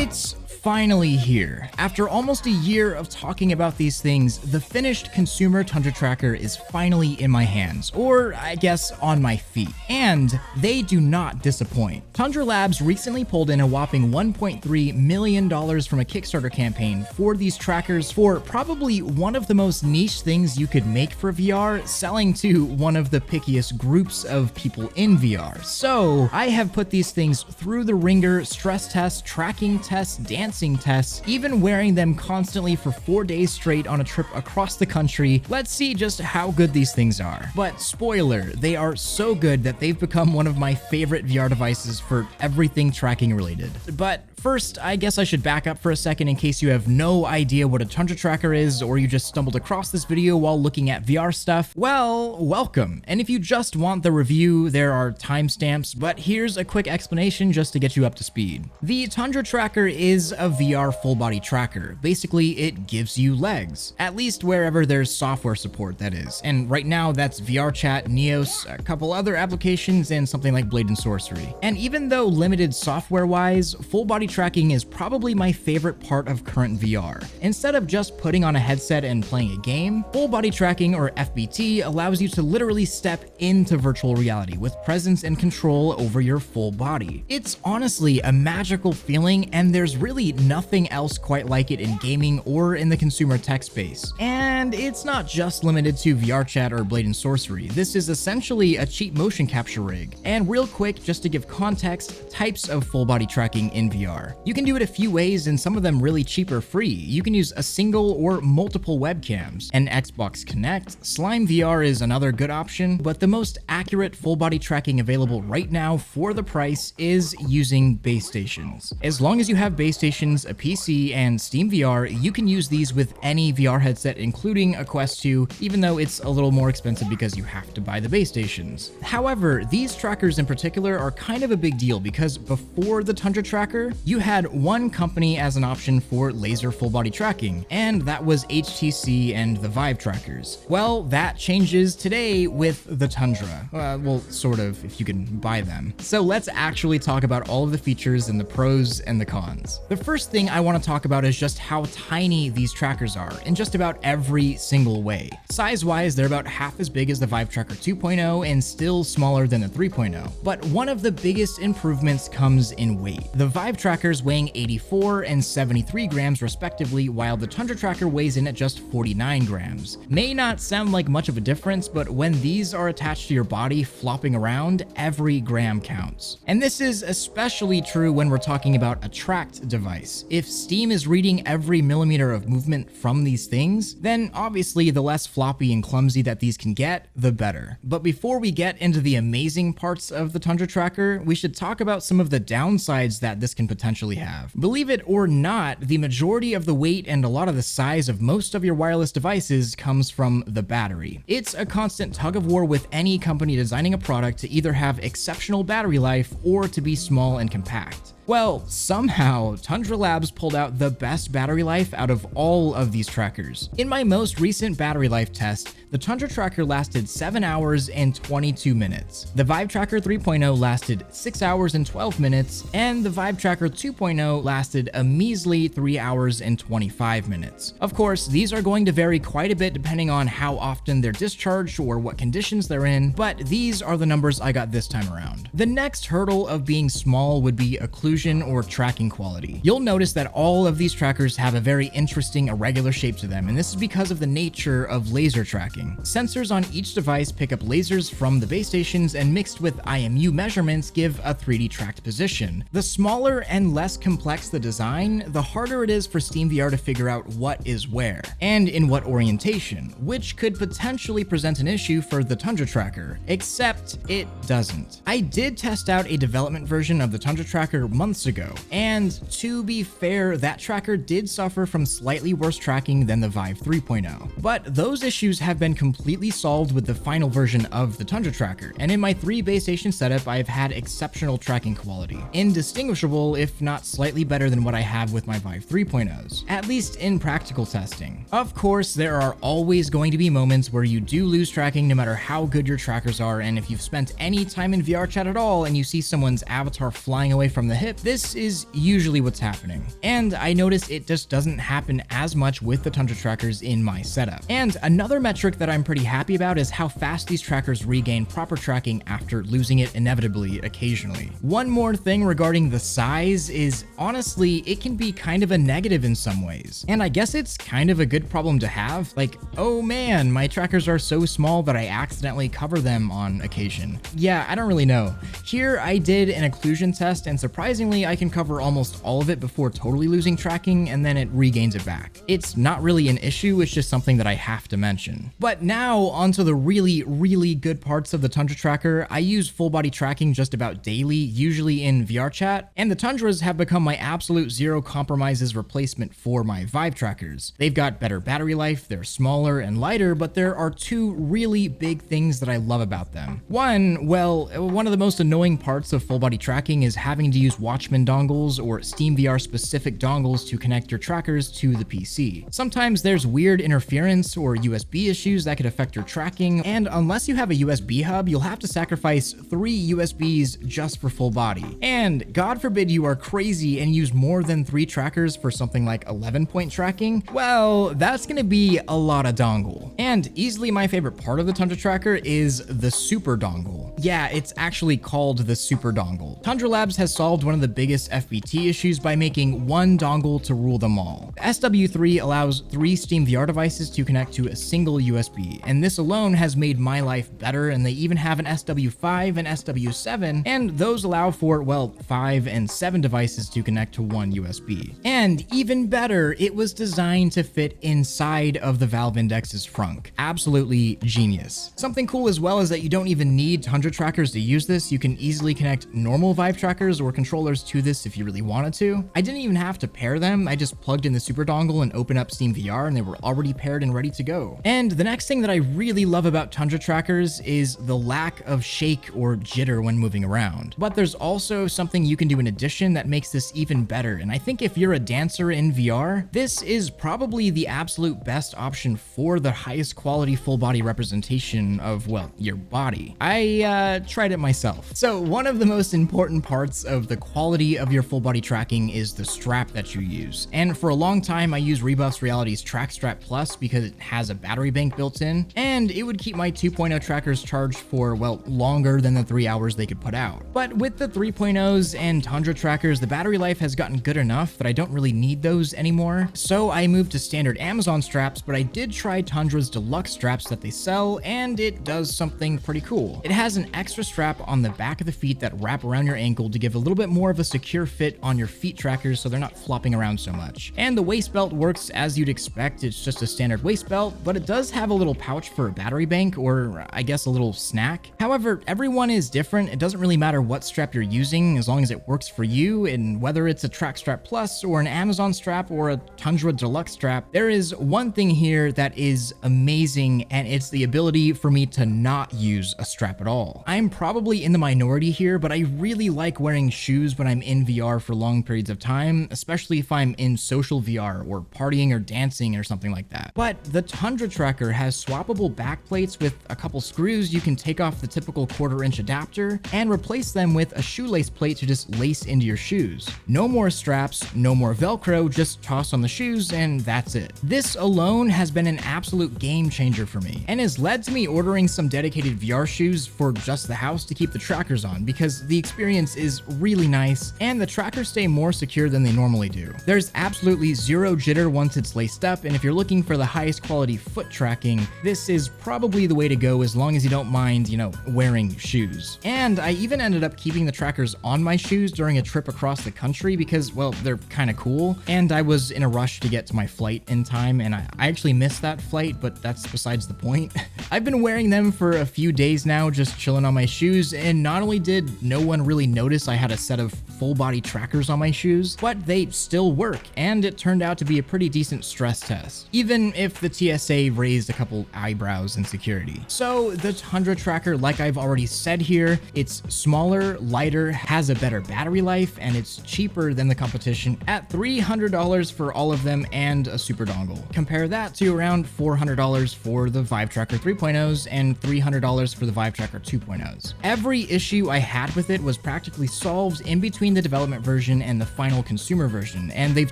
It's finally here. After almost a year of talking about these things, the finished consumer Tundra Tracker is finally in my hands, or I guess on my feet, and they do not disappoint. Tundra Labs recently pulled in a whopping $1.3 million from a Kickstarter campaign for these trackers for probably one of the most niche things you could make for VR, selling to one of the pickiest groups of people in VR. So I have put these things through the ringer, stress tests, tracking tests, dancing tests, even wearing them constantly for 4 days straight on a trip across the country. Let's see just how good these things are. But spoiler, they are so good that they've become one of my favorite VR devices for everything tracking related. But first, I guess I should back up for a second in case you have no idea what a Tundra Tracker is, or you just stumbled across this video while looking at VR stuff. Well, welcome. And if you just want the review, there are timestamps, but here's a quick explanation just to get you up to speed. The Tundra Tracker is a VR full body tracker. Basically, it gives you legs, at least wherever there's software support, that is. And right now that's VRChat, Neos, a couple other applications, and something like Blade and Sorcery. And even though limited software-wise, full body tracking is probably my favorite part of current VR. Instead of just putting on a headset and playing a game, full body tracking, or FBT, allows you to literally step into virtual reality with presence and control over your full body. It's honestly a magical feeling, and there's really nothing else quite like it in gaming or in the consumer tech space. And it's not just limited to VRChat or Blade and Sorcery. This is essentially a cheap motion capture rig. And real quick, just to give context, types of full body tracking in VR. You can do it a few ways, and some of them really cheap or free. You can use a single or multiple webcams. An Xbox Kinect, Slime VR is another good option, but the most accurate full body tracking available right now for the price is using base stations. As long as you have base stations, a PC, and Steam VR, you can use these with any VR headset, including a Quest 2, even though it's a little more expensive because you have to buy the base stations. However, these trackers in particular are kind of a big deal because before the Tundra Tracker, you had one company as an option for laser full body tracking, and that was HTC and the Vive trackers. Well, that changes today with the Tundra. Well, sort of, if you can buy them. So let's actually talk about all of the features and the pros and the cons. The first thing I want to talk about is just how tiny these trackers are in just about every single way. Size-wise, they're about half as big as the Vive Tracker 2.0 and still smaller than the 3.0. But one of the biggest improvements comes in weight. The Vive trackers weighing 84 and 73 grams respectively, while the Tundra Tracker weighs in at just 49 grams. May not sound like much of a difference, but when these are attached to your body flopping around, every gram counts. And this is especially true when we're talking about a tracked device. If Steam is reading every millimeter of movement from these things, then obviously the less floppy and clumsy that these can get, the better. But before we get into the amazing parts of the Tundra Tracker, we should talk about some of the downsides that this can potentially have. Believe it or not, the majority of the weight and a lot of the size of most of your wireless devices comes from the battery. It's a constant tug of war with any company designing a product to either have exceptional battery life or to be small and compact. Well, somehow, Tundra Labs pulled out the best battery life out of all of these trackers. In my most recent battery life test, the Tundra Tracker lasted 7 hours and 22 minutes. The Vive Tracker 3.0 lasted 6 hours and 12 minutes, and the Vive Tracker 2.0 lasted a measly 3 hours and 25 minutes. Of course, these are going to vary quite a bit depending on how often they're discharged or what conditions they're in, but these are the numbers I got this time around. The next hurdle of being small would be occlusion or tracking quality. You'll notice that all of these trackers have a very interesting irregular shape to them, and this is because of the nature of laser tracking. Sensors on each device pick up lasers from the base stations and mixed with IMU measurements give a 3D tracked position. The smaller and less complex the design, the harder it is for Steam VR to figure out what is where and in what orientation, which could potentially present an issue for the Tundra Tracker, except it doesn't. I did test out a development version of the Tundra Tracker months ago, and to be fair, that tracker did suffer from slightly worse tracking than the Vive 3.0. But those issues have been completely solved with the final version of the Tundra Tracker, and in my 3 base station setup, I've had exceptional tracking quality, indistinguishable if not slightly better than what I have with my Vive 3.0s, at least in practical testing. Of course, there are always going to be moments where you do lose tracking no matter how good your trackers are, and if you've spent any time in VRChat at all and you see someone's avatar flying away from the hill, hip, this is usually what's happening. And I notice it just doesn't happen as much with the Tundra Trackers in my setup. And another metric that I'm pretty happy about is how fast these trackers regain proper tracking after losing it inevitably occasionally. One more thing regarding the size is, honestly, it can be kind of a negative in some ways. And I guess it's kind of a good problem to have. Like, oh man, my trackers are so small that I accidentally cover them on occasion. Yeah, I don't really know. Here I did an occlusion test, and surprisingly I can cover almost all of it before totally losing tracking, and then it regains it back. It's not really an issue, it's just something that I have to mention. But now onto the really good parts of the Tundra Tracker. I use full body tracking just about daily, usually in VRChat, and the Tundras have become my absolute zero compromises replacement for my Vive trackers. They've got better battery life, they're smaller and lighter, but there are two really big things that I love about them. One of the most annoying parts of full body tracking is having to use Watchman dongles or SteamVR specific dongles to connect your trackers to the PC. Sometimes there's weird interference or USB issues that could affect your tracking, and unless you have a USB hub, you'll have to sacrifice 3 USBs just for full body. And God forbid you are crazy and use more than 3 trackers for something like 11-point tracking, well, that's gonna be a lot of dongle. And easily my favorite part of the Tundra Tracker is the super dongle. Yeah, it's actually called the super dongle. Tundra Labs has solved one of the biggest FBT issues by making one dongle to rule them all. The SW3 allows 3 SteamVR devices to connect to a single USB, and this alone has made my life better, and they even have an SW5 and SW7, and those allow for, well, 5 and 7 devices to connect to one USB. And even better, it was designed to fit inside of the Valve Index's frunk. Absolutely genius. Something cool as well is that you don't even need Tundra trackers to use this. You can easily connect normal Vive trackers or controllers to this if you really wanted to. I didn't even have to pair them. I just plugged in the super dongle and opened up SteamVR, and they were already paired and ready to go. And the next thing that I really love about Tundra trackers is the lack of shake or jitter when moving around. But there's also something you can do in addition that makes this even better, and I think if you're a dancer in VR, this is probably the absolute best option for the highest quality full body representation of, well, your body. I tried it myself. So one of the most important parts of the quality of your full body tracking is the strap that you use. And for a long time, I used Rebuffs Reality's Track Strap Plus because it has a battery bank built in, and it would keep my 2.0 trackers charged for, well, longer than the 3 hours they could put out. But with the 3.0s and Tundra trackers, the battery life has gotten good enough that I don't really need those anymore. So I moved to standard Amazon straps, but I did try Tundra's deluxe straps that they sell, and it does something pretty cool. It has an extra strap on the back of the feet that wrap around your ankle to give a little bit more of a secure fit on your feet trackers so they're not flopping around so much. And the waist belt works as you'd expect. It's just a standard waist belt, but it does have a little pouch for a battery bank, or I guess a little snack. However, everyone is different. It doesn't really matter what strap you're using as long as it works for you, and whether it's a Track Strap Plus or an Amazon strap or a Tundra Deluxe strap, there is one thing here that is amazing, and it's the ability for me to not use a strap at all. I'm probably in the minority here, but I really like wearing shoes when I'm in VR for long periods of time, especially if I'm in social VR or partying or dancing or something like that. But the Tundra Tracker has swappable back plates with a couple screws. You can take off the typical 1/4-inch adapter and replace them with a shoelace plate to just lace into your shoes. No more straps, no more Velcro, just toss on the shoes and that's it. This alone has been an absolute game changer for me and has led to me ordering some dedicated VR shoes for just the house to keep the trackers on, because the experience is really nice and the trackers stay more secure than they normally do. There's absolutely zero jitter once it's laced up, and if you're looking for the highest quality foot tracking, this is probably the way to go as long as you don't mind, wearing shoes. And I even ended up keeping the trackers on my shoes during a trip across the country because, well, they're kind of cool, and I was in a rush to get to my flight in time, and I actually missed that flight, but that's besides the point. I've been wearing them for a few days now, just chilling on my shoes, and not only did no one really notice I had a set of full body trackers on my shoes, but they still work, and it turned out to be a pretty decent stress test, even if the TSA raised a couple eyebrows in security. So the Tundra Tracker, like I've already said here, it's smaller, lighter, has a better battery life, and it's cheaper than the competition at $300 for all of them and a super dongle. Compare that to around $400 for the Vive Tracker 3.0s and $300 for the Vive Tracker 2.0s. Every issue I had with it was practically solved in in between the development version and the final consumer version, and they've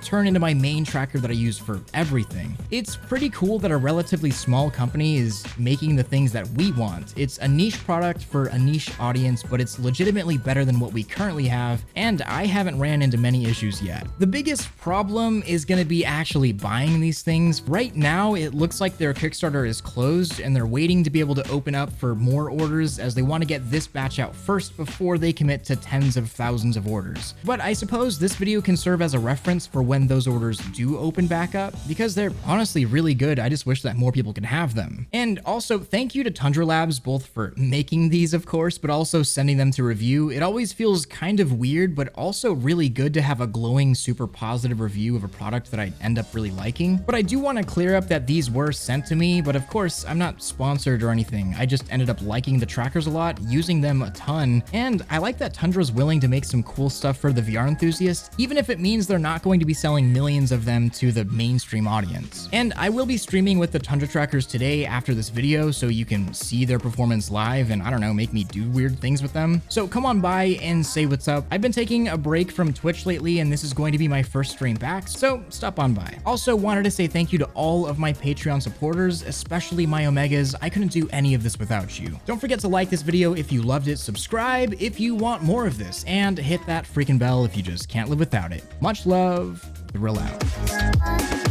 turned into my main tracker that I use for everything. It's pretty cool that a relatively small company is making the things that we want. It's a niche product for a niche audience, but it's legitimately better than what we currently have, and I haven't ran into many issues yet. The biggest problem is going to be actually buying these things. Right now, it looks like their Kickstarter is closed, and they're waiting to be able to open up for more orders as they want to get this batch out first before they commit to tens of thousands of orders. But I suppose this video can serve as a reference for when those orders do open back up, because they're honestly really good. I just wish that more people could have them. And also, thank you to Tundra Labs both for making these, of course, but also sending them to review. It always feels kind of weird, but also really good to have a glowing, super positive review of a product that I end up really liking. But I do want to clear up that these were sent to me, but of course, I'm not sponsored or anything. I just ended up liking the trackers a lot, using them a ton, and I like that Tundra's willing to make some cool stuff for the VR enthusiast, even if it means they're not going to be selling millions of them to the mainstream audience. And I will be streaming with the Tundra Trackers today after this video, so you can see their performance live and, I don't know, make me do weird things with them. So come on by and say what's up. I've been taking a break from Twitch lately, and this is going to be my first stream back, so stop on by. Also wanted to say thank you to all of my Patreon supporters, especially my Omegas. I couldn't do any of this without you. Don't forget to like this video if you loved it, subscribe if you want more of this, and hit that freaking bell if you just can't live without it. Much love, Thrill out.